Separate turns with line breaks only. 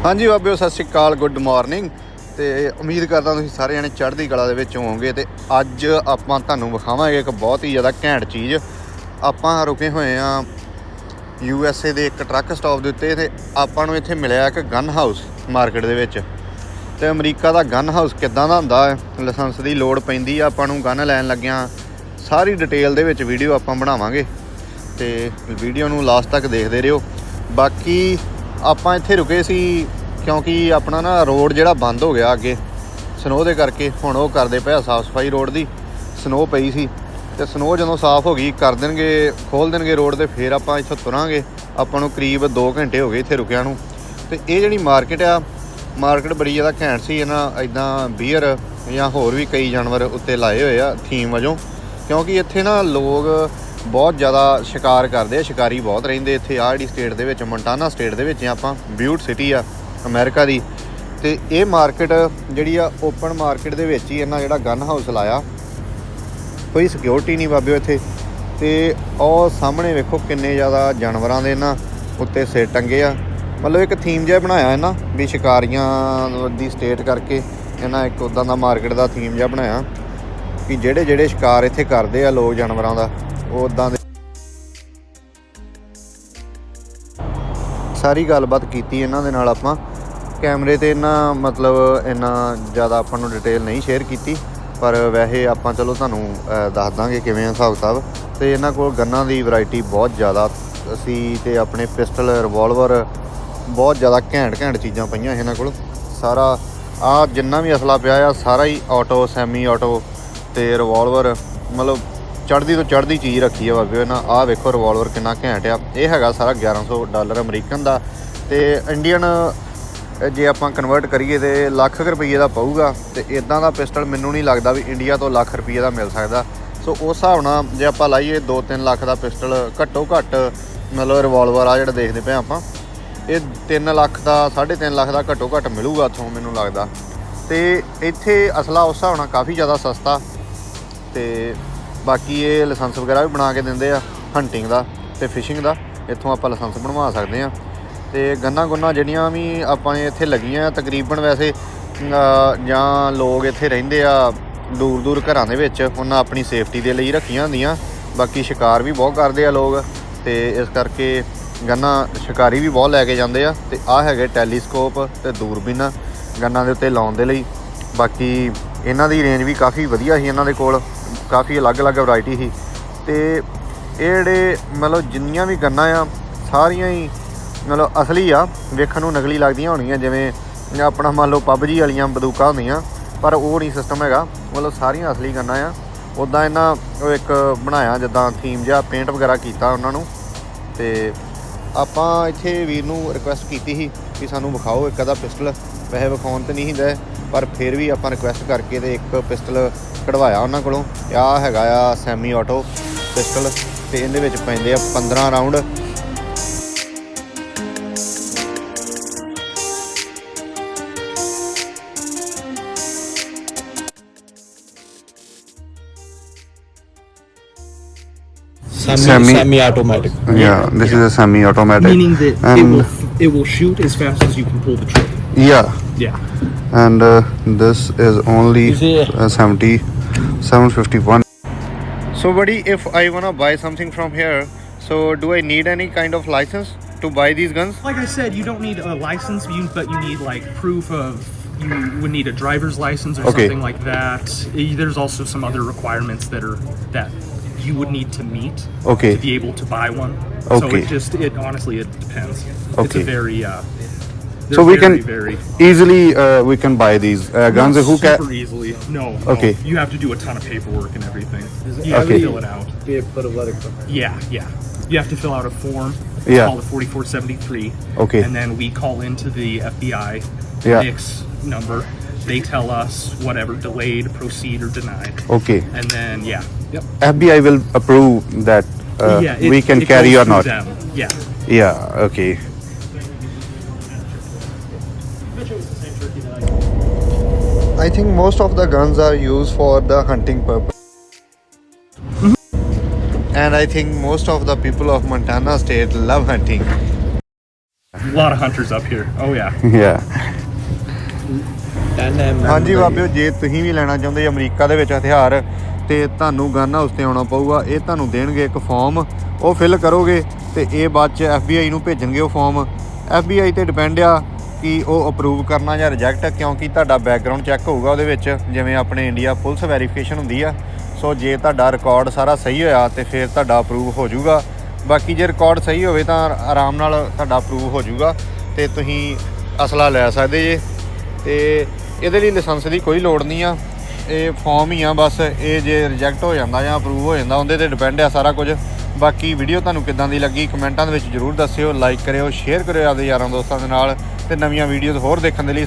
हाँ जी बाबिओ सत श्री अकाल गुड मॉर्निंग। तो उम्मीद करदा तुसीं सारे जने चढ़दी कला दे विच होवोगे। तो अज आपां तुहानूं विखावांगे एक बहुत ही ज़्यादा घैंट चीज़। आपां रुके होए हाँ USA दे एक ट्रक स्टॉप दे उत्ते ते आपां नूं इत्थे मिलिआ एक गन हाउस मार्केट दे विच। ते अमरीका दा गन हाउस किद्दां दा हुंदा है, लाइसेंस दी लोड़ पैंदी आ आपां नूं गन लैण लग्गिआं। सारी डिटेल दे विच वीडियो आपां बनावांगे ते वीडियो नूं लास्ट तक देखदे रहिओ। बाकी आपां इत्थे रुके सी क्योंकि अपना ना रोड जिहड़ा बंद हो गया अगे स्नो दे करके। हुण ओह करदे पे साफ सफाई रोड दी। स्नो पई सी ते स्नो जदों साफ हो गई कर देणगे खोल देणगे रोड ते फिर आपां इत्थों तुरांगे। आपां नूं करीब 2 घंटे हो गए इत्थे रुकिआ नूं। ते इह जिहड़ी मार्केट आ मार्केट बड़ी ज़्यादा घैंट सी। इन्हां इदां बीयर जां होर भी कई जानवर उत्ते लाए होए आ थीम वजों, क्योंकि इत्थे ना लोग बहुत ज़्यादा शिकार करते हैं। शिकारी बहुत रहिंदे इत्थे। आ जिहड़ी स्टेट दे विच मोंटाना स्टेट दे विच आपां ब्यूट सिटी आ अमेरिका दी। ते ये मार्केट जिहड़ी आ ओपन मार्केट दे विच ही इन्हां जिहड़ा गन हाउस लाया। कोई सिक्योरिटी नहीं बाबिओ इत्थे। ते ओह सामने वेखो किन्ने ज़्यादा जानवरां दे ना उत्ते सिर टंगे आ। मतलब एक थीम जिहा बनाया इन्हां भी शिकारियां दी स्टेट करके इन्हां एक उदां दा मार्केट दा थीम जिहा बनाया कि ਜਿਹੜੇ ਜਿਹੜੇ शिकार इत्थे करदे आ लोग जानवरां दा ਉਹ ਉੱਦਾਂ ਦੇ। ਸਾਰੀ ਗੱਲਬਾਤ ਕੀਤੀ ਇਹਨਾਂ ਦੇ ਨਾਲ ਆਪਾਂ ਕੈਮਰੇ ਤੇ। ਇਹਨਾਂ ਮਤਲਬ ਇੰਨਾ ਜ਼ਿਆਦਾ ਆਪਾਂ ਨੂੰ ਡਿਟੇਲ ਨਹੀਂ ਸ਼ੇਅਰ ਕੀਤੀ, ਪਰ ਵੈਸੇ ਆਪਾਂ ਚਲੋ ਤੁਹਾਨੂੰ ਦੱਸ ਦਾਂਗੇ ਕਿਵੇਂ ਆ ਹਿਸਾਬ ਕਿਤਾਬ। ਤੇ ਇਹਨਾਂ ਕੋਲ ਗੰਨਾਂ ਦੀ ਵੈਰਾਈਟੀ ਬਹੁਤ ਜ਼ਿਆਦਾ ਸੀ ਤੇ ਆਪਣੇ ਪਿਸਟਲ ਰਿਵਾਲਵਰ ਬਹੁਤ ਜ਼ਿਆਦਾ ਘੈਂਟ ਚੀਜ਼ਾਂ ਪਈਆਂ ਇਹਨਾਂ ਕੋਲ। ਸਾਰਾ ਆ ਜਿੰਨਾ ਵੀ ਅਸਲਾ ਪਿਆ ਆ ਸਾਰਾ ਹੀ ਆਟੋ ਸੈਮੀ ਆਟੋ ਤੇ ਰਿਵਾਲਵਰ ਮਤਲਬ ਚੜ੍ਹਦੀ ਤੋਂ ਚੜ੍ਹਦੀ ਚੀਜ਼ ਰੱਖੀ ਆ ਬਾਬੇ ਇਹਨਾਂ। ਆਹ ਵੇਖੋ ਰਿਵਾਲਵਰ ਕਿੰਨਾ ਘੈਂਟ ਆ। ਇਹ ਹੈਗਾ ਸਾਰਾ $1100 ਅਮਰੀਕਨ ਦਾ। ਤੇ ਇੰਡੀਅਨ ਜੇ ਆਪਾਂ ਕਨਵਰਟ ਕਰੀਏ ਤੇ ਲੱਖ ਰੁਪਈਏ ਦਾ ਪਊਗਾ। ਤੇ ਇੱਦਾਂ ਦਾ ਪਿਸਟਲ ਮੈਨੂੰ ਨਹੀਂ ਲੱਗਦਾ ਵੀ ਇੰਡੀਆ ਤੋਂ ਲੱਖ ਰੁਪਈਏ ਦਾ ਮਿਲ ਸਕਦਾ। ਸੋ ਉਸ ਹਿਸਾਬ ਨਾਲ ਜੇ ਆਪਾਂ ਲਾਈਏ 2-3 ਲੱਖ ਦਾ ਪਿਸਟਲ ਘੱਟੋ ਘੱਟ ਮਤਲਬ ਰਿਵਾਲਵਰ ਆ ਜਿਹੜਾ ਦੇਖਦੇ ਪਏ ਆਪਾਂ ਇਹ 3 ਲੱਖ ਦਾ 3.5 ਲੱਖ ਦਾ ਘੱਟੋ ਘੱਟ ਮਿਲੂਗਾ ਇੱਥੋਂ ਮੈਨੂੰ ਲੱਗਦਾ। ਤੇ ਇੱਥੇ ਅਸਲਾ ਉਸ ਹਿਸਾਬ ਨਾਲ ਕਾਫੀ ਜ਼ਿਆਦਾ ਸਸਤਾ। ਤੇ ਬਾਕੀ ਇਹ ਲਾਇਸੈਂਸ ਵਗੈਰਾ ਵੀ ਬਣਾ ਕੇ ਦਿੰਦੇ ਆ ਹੰਟਿੰਗ ਦਾ ਤੇ ਫਿਸ਼ਿੰਗ ਦਾ। ਇੱਥੋਂ ਆਪਾਂ ਲਾਇਸੈਂਸ ਬਣਵਾ ਸਕਦੇ ਹਾਂ। ਤੇ ਗੰਨਾਂ ਗੁੰਨਾਂ ਜਿਹੜੀਆਂ ਵੀ ਆਪਾਂ ਇੱਥੇ ਲੱਗੀਆਂ ਤਕਰੀਬਨ ਵੈਸੇ ਜਾਂ ਲੋਕ ਇੱਥੇ ਰਹਿੰਦੇ ਆ ਦੂਰ ਘਰਾਂ ਦੇ ਵਿੱਚ ਉਹਨਾਂ ਆਪਣੀ ਸੇਫਟੀ ਦੇ ਲਈ ਰੱਖੀਆਂ ਹੁੰਦੀਆਂ। ਬਾਕੀ ਸ਼ਿਕਾਰ ਵੀ ਬਹੁਤ ਕਰਦੇ ਆ ਲੋਕ ਤੇ ਇਸ ਕਰਕੇ ਗੰਨਾਂ ਸ਼ਿਕਾਰੀ ਵੀ ਬਹੁਤ ਲੈ ਕੇ ਜਾਂਦੇ ਆ। ਤੇ ਆਹ ਹੈਗੇ ਟੈਲੀਸਕੋਪ ਤੇ ਦੂਰਬੀਨਾਂ ਗੰਨਾਂ ਦੇ ਉੱਤੇ ਲਾਉਣ ਦੇ ਲਈ। ਬਾਕੀ ਇਹਨਾਂ ਦੀ ਰੇਂਜ ਵੀ ਕਾਫੀ ਵਧੀਆ ਸੀ ਇਹਨਾਂ ਦੇ ਕੋਲ, ਕਾਫੀ ਅਲੱਗ ਵੈਰਾਈਟੀ ਸੀ। ਤੇ ਇਹ ਜਿਹੜੇ ਮਤਲਬ ਜਿੰਨੀਆਂ ਵੀ ਗੰਨਾਂ ਆ ਸਾਰੀਆਂ ਹੀ ਮਤਲਬ ਅਸਲੀ ਆ, ਵੇਖਣ ਨੂੰ ਨਕਲੀ ਲੱਗਦੀਆਂ ਹੋਣਗੀਆਂ ਜਿਵੇਂ ਆਪਣਾ ਮੰਨ ਲਓ PUBG ਵਾਲੀਆਂ ਬੰਦੂਕਾਂ ਹੁੰਦੀਆਂ, ਪਰ ਉਹ ਨਹੀਂ ਸਿਸਟਮ ਹੈਗਾ। ਮਤਲਬ ਸਾਰੀਆਂ ਅਸਲੀ ਗੰਨਾਂ ਆ। ਉੱਦਾਂ ਇਹਨਾਂ ਉਹ ਇੱਕ ਬਣਾਇਆ ਜਿੱਦਾਂ ਥੀਮ ਜਿਹਾ ਪੇਂਟ ਵਗੈਰਾ ਕੀਤਾ ਉਹਨਾਂ ਨੂੰ। ਤੇ ਆਪਾਂ ਇੱਥੇ ਵੀਰ ਨੂੰ ਰਿਕੁਐਸਟ ਕੀਤੀ ਸੀ ਕਿ ਸਾਨੂੰ ਵਿਖਾਓ ਇੱਕ ਅੱਧਾ ਪਿਸਟਲ। ਵੈਸੇ ਵਿਖਾਉਣ ਤਾਂ ਨਹੀਂ ਹੁੰਦਾ, ਪਰ ਫਿਰ ਵੀ ਆਪਾਂ ਰਿਕੁਐਸਟ ਕਰਕੇ ਤੇ ਇੱਕ ਪਿਸਟਲ ਕਢਵਾਇਆ ਉਹਨਾਂ ਕੋਲੋਂ। ਆਹ ਹੈਗਾ ਆ ਸੈਮੀ ਆਟੋ ਪਿਸਟਲ ਤੇ ਇਹਦੇ ਵਿੱਚ ਪੈਂਦੇ ਆ 15 round.
Semi-automatic.
Yeah, this is a semi-automatic.
Meaning that it will shoot as fast as you can pull the trigger.
Yeah. And this is only 751. So buddy, if I wanna buy something from here, so do I need any kind of license to buy these guns?
Like I said, you don't need a license, but you need like proof of. You would need a driver's license or something like that. There's also some other requirements that you would need to meet to be able to buy one. So it honestly it depends. It's a very
so we can easily we can buy these guns.
Who can super easily? No. You have to do a ton of paperwork and everything. You have to fill it out. Yeah. You have to fill out a form. Called the 4473. And then we call into the FBI. NICS number. They tell us whatever delayed, proceed, or denied. And then
FBI will approve that we can carry or not.
Them.
Okay. I think most of the guns are used for the hunting purpose. And I think most of the people of Montana state love hunting.
A lot of hunters up here. Oh yeah.
Yeah. ਹਾਂਜੀ ਬਾਬਿਓ, ਜੇ ਤੁਸੀਂ ਵੀ ਲੈਣਾ ਚਾਹੁੰਦੇ America ਦੇ ਵਿੱਚ ਹਥਿਆਰ ਤੇ ਤੁਹਾਨੂੰ ਗਨ ਹਾਊਸ ਤੇ ਆਉਣਾ ਪਊਗਾ। ਇਹ ਤੁਹਾਨੂੰ ਦੇਣਗੇ ਇੱਕ ਫਾਰਮ, ਉਹ ਫਿਲ ਕਰੋਗੇ ਤੇ ਇਹ ਬਾਅਦ 'ਚ FBI ਨੂੰ ਭੇਜਣਗੇ ਉਹ ਫਾਰਮ। FBI ਤੇ ਡਿਪੈਂਡ ਆ ਕਿ ਉਹ ਅਪਰੂਵ ਕਰਨਾ ਜਾਂ ਰਿਜੈਕਟ, ਕਿਉਂਕਿ ਤੁਹਾਡਾ ਬੈਕਗਰਾਊਂਡ ਚੈੱਕ ਹੋਊਗਾ ਉਹਦੇ ਵਿੱਚ, ਜਿਵੇਂ ਆਪਣੇ ਇੰਡੀਆ ਪੁਲਿਸ ਵੈਰੀਫਿਕੇਸ਼ਨ ਹੁੰਦੀ ਆ। ਸੋ ਜੇ ਤੁਹਾਡਾ ਰਿਕਾਰਡ ਸਾਰਾ ਸਹੀ ਹੋਇਆ ਤੇ ਫਿਰ ਤੁਹਾਡਾ ਅਪਰੂਵ ਹੋ ਜਾਊਗਾ। ਬਾਕੀ ਜੇ ਰਿਕਾਰਡ ਸਹੀ ਹੋਵੇ ਤਾਂ ਆਰਾਮ ਨਾਲ ਤੁਹਾਡਾ ਅਪਰੂਵ ਹੋ ਜਾਊਗਾ ਤੇ ਤੁਸੀਂ ਅਸਲਾ ਲੈ ਸਕਦੇ ਜੇ। ਤੇ ਇਹਦੇ ਲਈ ਲਾਇਸੈਂਸ ਦੀ ਕੋਈ ਲੋੜ ਨਹੀਂ ਆ, ਇਹ ਫਾਰਮ ਹੀ ਆ ਬਸ। ਇਹ ਜੇ ਰਿਜੈਕਟ ਹੋ ਜਾਂਦਾ ਜਾਂ ਅਪਰੂਵ ਹੋ ਜਾਂਦਾ ਉਹਦੇ 'ਤੇ ਡਿਪੈਂਡ ਆ ਸਾਰਾ ਕੁਝ। ਬਾਕੀ ਵੀਡੀਓ ਤੁਹਾਨੂੰ ਕਿੱਦਾਂ ਦੀ ਲੱਗੀ ਕਮੈਂਟਾਂ ਦੇ ਵਿੱਚ ਜ਼ਰੂਰ ਦੱਸਿਓ, ਲਾਈਕ ਕਰਿਓ, ਸ਼ੇਅਰ ਕਰਿਓ ਆਪਦੇ ਯਾਰਾਂ ਦੋਸਤਾਂ ਦੇ ਨਾਲ, ਤੇ ਨਵੀਆਂ ਵੀਡੀਓਜ਼ ਹੋਰ ਦੇਖਣ ਦੇ ਲਈ